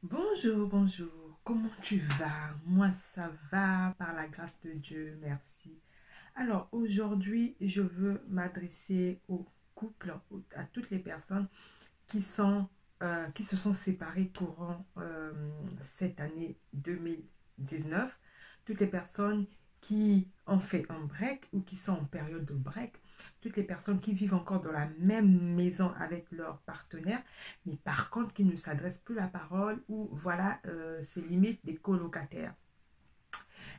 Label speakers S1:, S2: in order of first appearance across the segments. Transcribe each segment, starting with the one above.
S1: Bonjour, bonjour. Comment tu vas? Moi, ça va par la grâce de Dieu, merci. Alors, aujourd'hui, je veux m'adresser aux couples, à toutes les personnes qui se sont séparées courant cette année 2019. Toutes les personnes qui ont fait un break ou qui sont en période de break. Toutes les personnes qui vivent encore dans la même maison avec leur partenaire, mais par contre qui ne s'adressent plus la parole ou voilà, c'est limite des colocataires.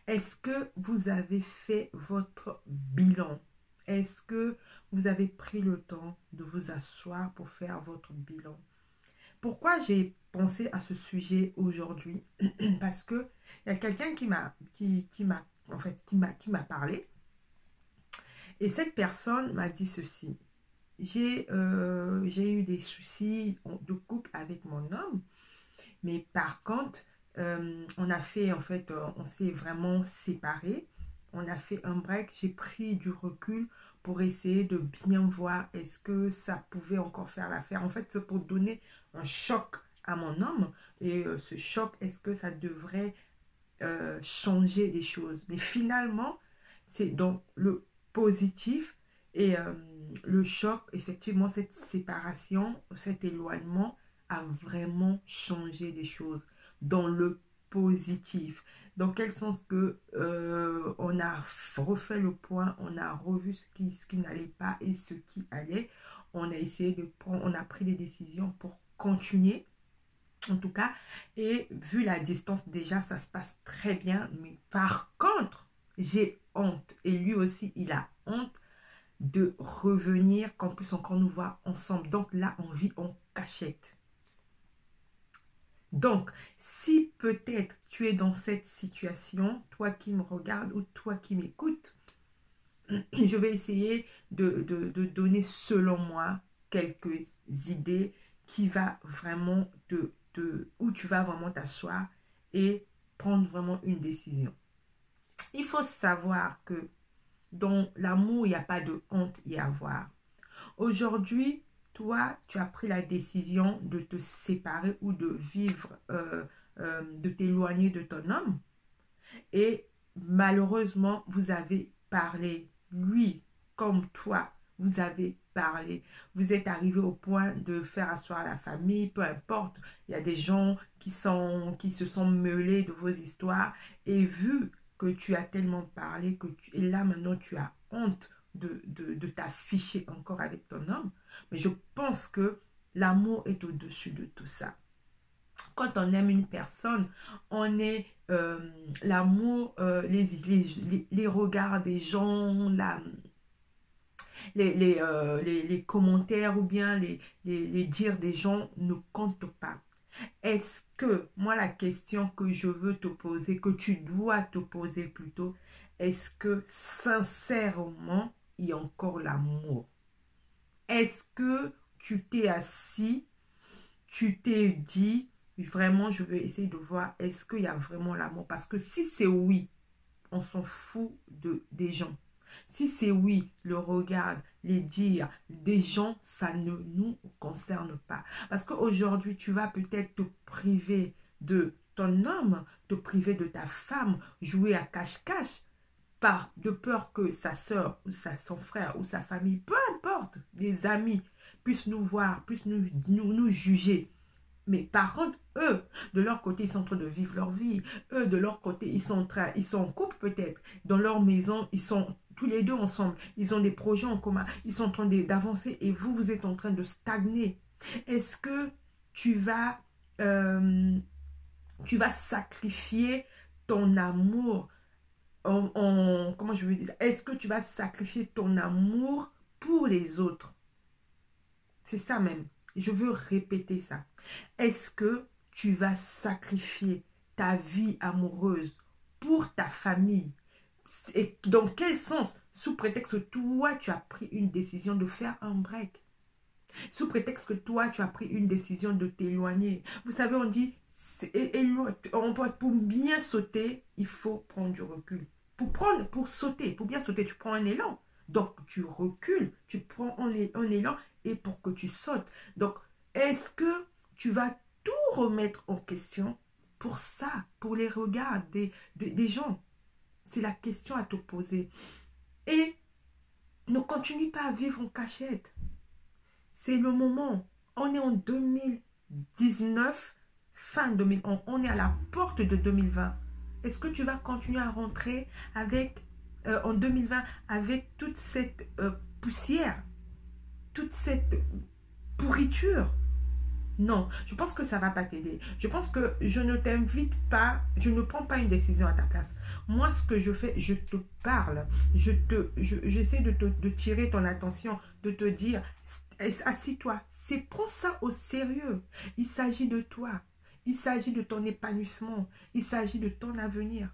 S1: Est-ce que vous avez fait votre bilan? Est-ce que vous avez pris le temps de vous asseoir pour faire votre bilan? Pourquoi j'ai pensé à ce sujet aujourd'hui? Parce que il y a quelqu'un qui m'a en fait qui m'a parlé et cette personne m'a dit ceci. J'ai eu des soucis de couple avec mon homme, mais par contre, on a fait, en fait, on s'est vraiment séparés. On a fait un break. J'ai pris du recul pour essayer de bien voir est-ce que ça pouvait encore faire l'affaire. En fait, c'est pour donner un choc à mon homme. Et ce choc, est-ce que ça devrait changer les choses? Mais finalement, c'est donc le positif et le choc, effectivement, cette séparation, cet éloignement a vraiment changé les choses dans le positif. Dans quel sens que on a refait le point, on a revu ce qui n'allait pas et ce qui allait. On a essayé de prendre, on a pris des décisions pour continuer en tout cas. Et vu la distance, déjà, ça se passe très bien. Mais par contre, j'ai honte. Et lui aussi, il a honte de revenir, qu'on puisse encore nous voir ensemble. Donc là, on vit en cachette. Donc, si peut-être tu es dans cette situation, toi qui me regardes ou toi qui m'écoutes, je vais essayer de donner selon moi quelques idées qui va vraiment où tu vas vraiment t'asseoir et prendre vraiment une décision. Il faut savoir que dans l'amour, il n'y a pas de honte y avoir. Aujourd'hui, toi, tu as pris la décision de te séparer ou de vivre, de t'éloigner de ton homme. Et malheureusement, vous avez parlé, lui comme toi, vous avez parlé. Vous êtes arrivé au point de faire asseoir la famille, peu importe. Il y a des gens qui se sont mêlés de vos histoires. Et vu que tu as tellement parlé, et là maintenant tu as honte de t'afficher encore avec ton homme. Mais je pense que l'amour est au-dessus de tout ça. Quand on aime une personne, on est l'amour, les regards des gens, les commentaires ou bien les dires des gens ne comptent pas. Est-ce que, moi la question que je veux te poser, que tu dois te poser plutôt, est-ce que sincèrement, il y a encore l'amour? Est-ce que tu t'es assis, tu t'es dit, vraiment, je vais essayer de voir, est-ce qu'il y a vraiment l'amour? Parce que si c'est oui, on s'en fout des gens. Si c'est oui, le regard, les dires des gens, ça ne nous concerne pas. Parce qu'aujourd'hui, tu vas peut-être te priver de ton homme, te priver de ta femme, jouer à cache-cache, de peur que sa soeur, ou son frère, ou sa famille, peu importe, des amis, puissent nous voir, puissent nous juger. Mais par contre, eux, de leur côté, ils sont en train de vivre leur vie. Eux, de leur côté, ils sont en couple peut-être. Dans leur maison, ils sont tous les deux ensemble. Ils ont des projets en commun. Ils sont en train d'avancer et vous, vous êtes en train de stagner. Est-ce que tu vas, euh, tu vas sacrifier ton amour comment je veux dire ça? Est-ce que tu vas sacrifier ton amour pour les autres? C'est ça même. Je veux répéter ça. Est-ce que tu vas sacrifier ta vie amoureuse pour ta famille? Et dans quel sens? Sous prétexte que toi, tu as pris une décision de faire un break. Sous prétexte que toi, tu as pris une décision de t'éloigner. Vous savez, on dit, pour bien sauter, il faut prendre du recul. Pour sauter, pour bien sauter, tu prends un élan. Donc, tu recules, tu prends un élan et pour que tu sautes. Donc, est-ce que tu vas tout remettre en question pour ça, pour les regards des gens. C'est la question à te poser. Et ne continue pas à vivre en cachette. C'est le moment. On est en 2019, fin 2011. On est à la porte de 2020. Est-ce que tu vas continuer à rentrer avec, en 2020 avec toute cette poussière, toute cette pourriture? Non, je pense que ça ne va pas t'aider. Je pense que je ne t'invite pas, je ne prends pas une décision à ta place. Moi, ce que je fais, je te parle. J'essaie de tirer ton attention, de te dire, assis-toi. Prends ça au sérieux. Il s'agit de toi. Il s'agit de ton épanouissement. Il s'agit de ton avenir.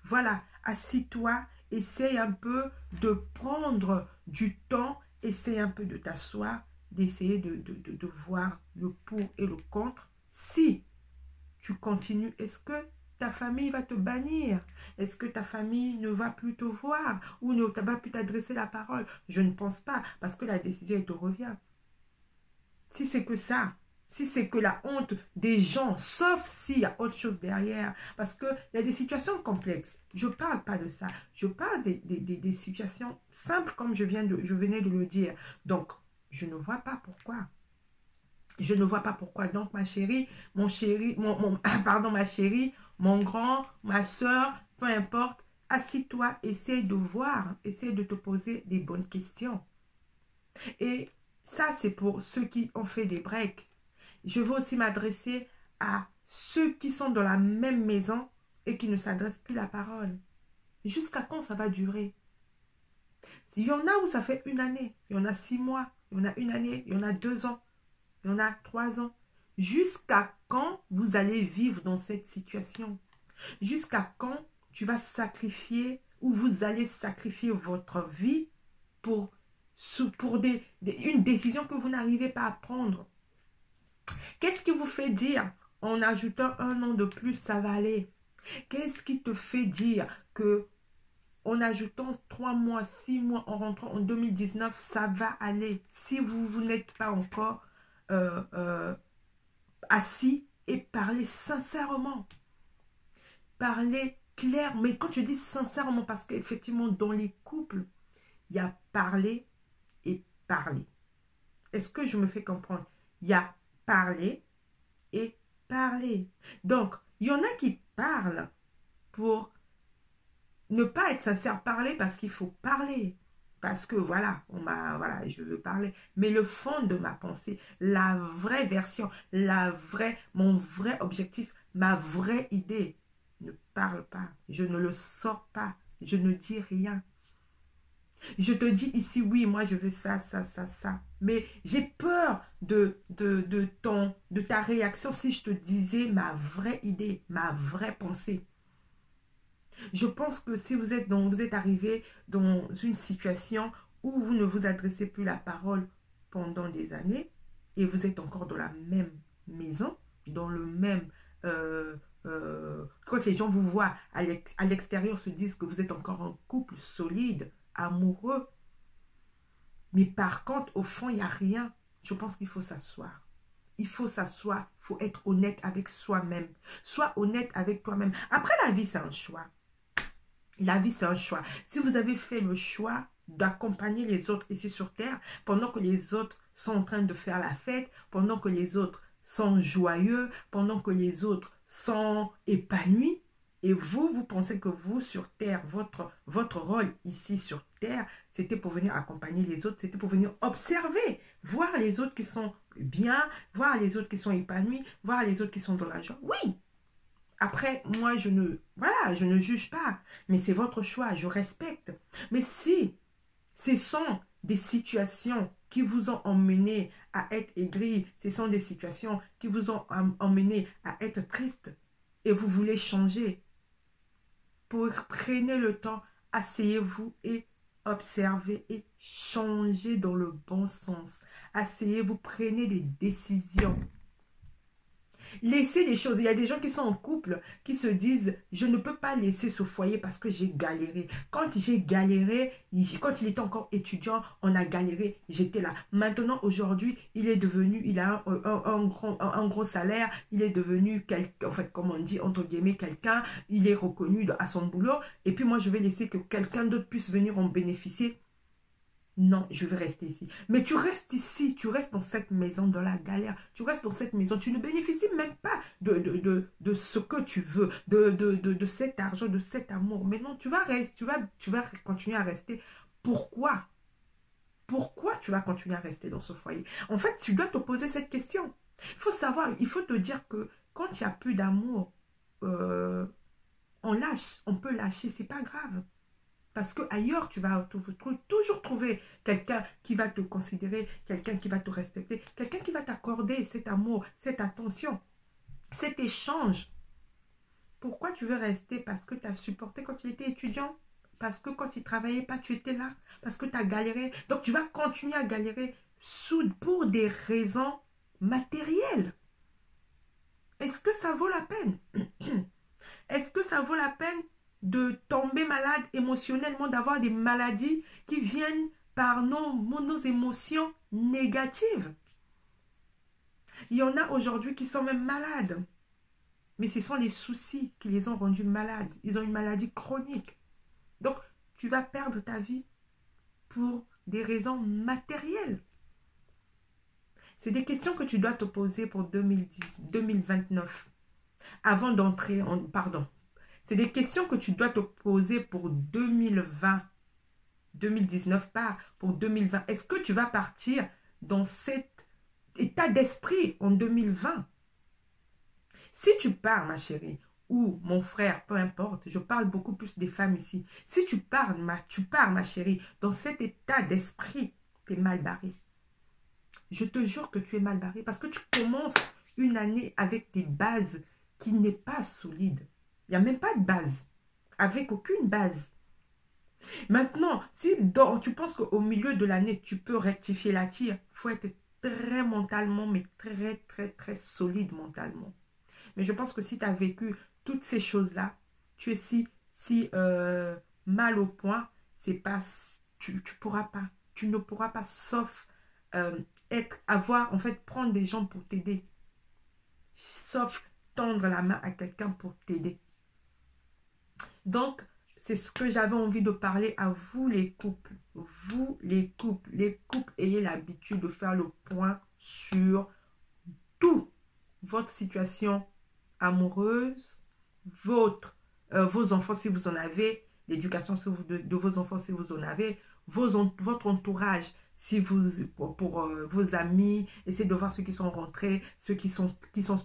S1: Voilà, assis-toi. Essaye un peu de prendre du temps. Essaye un peu de t'asseoir, d'essayer de voir le pour et le contre. Si tu continues, est-ce que ta famille va te bannir? Est-ce que ta famille ne va plus te voir ou ne va plus t'adresser la parole? Je ne pense pas, parce que la décision, elle te revient. Si c'est que ça, si c'est que la honte des gens, sauf s'il y a autre chose derrière, parce qu'il y a des situations complexes. Je ne parle pas de ça. Je parle des situations simples comme je venais de le dire. Donc, je ne vois pas pourquoi. Je ne vois pas pourquoi. Donc, ma chérie, pardon, ma chérie, mon grand, ma soeur, peu importe, assis-toi, essaye de voir, essaye de te poser des bonnes questions. Et ça, c'est pour ceux qui ont fait des breaks. Je veux aussi m'adresser à ceux qui sont dans la même maison et qui ne s'adressent plus la parole. Jusqu'à quand ça va durer? Il y en a où ça fait une année, il y en a 6 mois, il y en a une année, il y en a 2 ans, il y en a 3 ans. Jusqu'à quand vous allez vivre dans cette situation? Jusqu'à quand tu vas sacrifier ou vous allez sacrifier votre vie pour une décision que vous n'arrivez pas à prendre? Qu'est-ce qui vous fait dire en ajoutant 1 an de plus, ça va aller? Qu'est-ce qui te fait dire que en ajoutant 3 mois, 6 mois, en rentrant en 2019, ça va aller? Si vous n'êtes pas encore assis et parlez sincèrement. Parlez clair. Mais quand je dis sincèrement, parce qu'effectivement, dans les couples, il y a parler et parler. Est-ce que je me fais comprendre? Il y a parler et parler. Donc, il y en a qui parlent pour ne pas être sincère, parler parce qu'il faut parler. Parce que voilà, voilà, je veux parler. Mais le fond de ma pensée, la vraie version, mon vrai objectif, ma vraie idée, ne parle pas. Je ne le sors pas. Je ne dis rien. Je te dis ici, oui, moi je veux ça, ça, ça, ça. Mais j'ai peur de ta réaction si je te disais ma vraie idée, ma vraie pensée. Je pense que si vous êtes arrivé dans une situation où vous ne vous adressez plus la parole pendant des années et vous êtes encore dans la même maison, dans le même... quand les gens vous voient à l'extérieur, se disent que vous êtes encore un couple solide, amoureux. Mais par contre, au fond, il n'y a rien. Je pense qu'il faut s'asseoir. Il faut s'asseoir, il faut être honnête avec soi-même. Sois honnête avec toi-même. Après, la vie, c'est un choix. La vie, c'est un choix. Si vous avez fait le choix d'accompagner les autres ici sur Terre, pendant que les autres sont en train de faire la fête, pendant que les autres sont joyeux, pendant que les autres sont épanouis, et vous pensez que vous, sur Terre, votre rôle ici sur Terre, c'était pour venir accompagner les autres, c'était pour venir observer, voir les autres qui sont bien, voir les autres qui sont épanouis, voir les autres qui sont dans la joie. Oui! Après, moi, je ne juge pas, mais c'est votre choix, je respecte. Mais si ce sont des situations qui vous ont emmené à être aigri, ce sont des situations qui vous ont emmené à être triste et vous voulez changer, prenez le temps, asseyez-vous et observez et changez dans le bon sens. Asseyez-vous, prenez des décisions. Laisser les choses. Il y a des gens qui sont en couple, qui se disent, je ne peux pas laisser ce foyer parce que j'ai galéré. Quand j'ai galéré, quand il était encore étudiant, on a galéré, j'étais là. Maintenant, aujourd'hui, il est devenu, il a un gros salaire, il est devenu, en fait, comme on dit, entre guillemets, quelqu'un, il est reconnu à son boulot. Et puis moi, je vais laisser que quelqu'un d'autre puisse venir en bénéficier. Non, je vais rester ici. Mais tu restes ici, tu restes dans cette maison, dans la galère. Tu restes dans cette maison, tu ne bénéficies même pas de ce que tu veux, de cet argent, de cet amour. Mais non, tu vas rester, tu vas continuer à rester. Pourquoi? Pourquoi tu vas continuer à rester dans ce foyer? En fait, tu dois te poser cette question. Il faut savoir, il faut te dire que quand il n'y a plus d'amour, on lâche, on peut lâcher, c'est pas grave. Parce que ailleurs, tu vas toujours trouver quelqu'un qui va te considérer, quelqu'un qui va te respecter, quelqu'un qui va t'accorder cet amour, cette attention, cet échange. Pourquoi tu veux rester? Parce que tu as supporté quand tu étais étudiant. Parce que quand tu ne travaillais pas, tu étais là. Parce que tu as galéré. Donc, tu vas continuer à galérer pour des raisons matérielles. Est-ce que ça vaut la peine? Est-ce que ça vaut la peine de tomber malade émotionnellement, d'avoir des maladies qui viennent par nos émotions négatives? Il y en a aujourd'hui qui sont même malades. Mais ce sont les soucis qui les ont rendus malades. Ils ont une maladie chronique. Donc, tu vas perdre ta vie pour des raisons matérielles. C'est des questions que tu dois te poser pour 2029. Avant d'entrer en... Pardon. C'est des questions que tu dois te poser pour 2020. 2019, pas pour 2020. Est-ce que tu vas partir dans cet état d'esprit en 2020? Si tu pars, ma chérie, ou mon frère, peu importe, je parle beaucoup plus des femmes ici. Si tu pars, ma chérie, dans cet état d'esprit, tu es mal barré. Je te jure que tu es mal barré parce que tu commences une année avec des bases qui n'est pas solide. Il n'y a même pas de base. Avec aucune base. Maintenant, si tu penses qu'au milieu de l'année, tu peux rectifier la tire, il faut être très mentalement, mais très, très, très solide mentalement. Mais je pense que si tu as vécu toutes ces choses-là, tu es si mal au point, c'est pas, tu pourras pas. Tu ne pourras pas, sauf en fait, prendre des gens pour t'aider. Sauf tendre la main à quelqu'un pour t'aider. Donc, c'est ce que j'avais envie de parler à vous les couples. Vous les couples. Les couples, ayez l'habitude de faire le point sur tout. Votre situation amoureuse, vos enfants si vous en avez, l'éducation de vos enfants si vous en avez, votre entourage si pour vos amis, essayez de voir ceux qui sont rentrés, ceux qui sont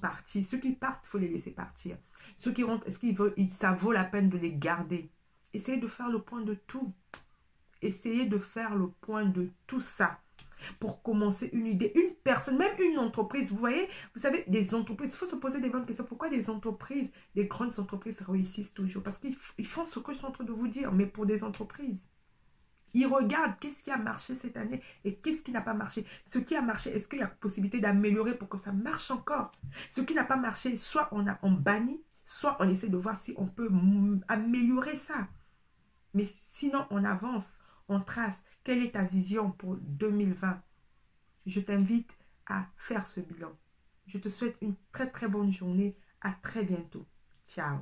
S1: partis. Ceux qui partent, il faut les laisser partir. Ceux qui rentrent, est-ce que ça vaut la peine de les garder? Essayez de faire le point de tout. Essayez de faire le point de tout ça. Pour commencer une idée, une personne, même une entreprise, vous voyez, vous savez, des entreprises, il faut se poser des bonnes questions. Pourquoi des entreprises, des grandes entreprises réussissent toujours? Parce qu'ils font ce que je suis en train de vous dire, mais pour des entreprises. Ils regardent qu'est-ce qui a marché cette année et qu'est-ce qui n'a pas marché. Ce qui a marché, est-ce qu'il y a possibilité d'améliorer pour que ça marche encore? Ce qui n'a pas marché, soit on bannit, soit on essaie de voir si on peut améliorer ça. Mais sinon, on avance, on trace. Quelle est ta vision pour 2020? Je t'invite à faire ce bilan. Je te souhaite une très très bonne journée. À très bientôt. Ciao.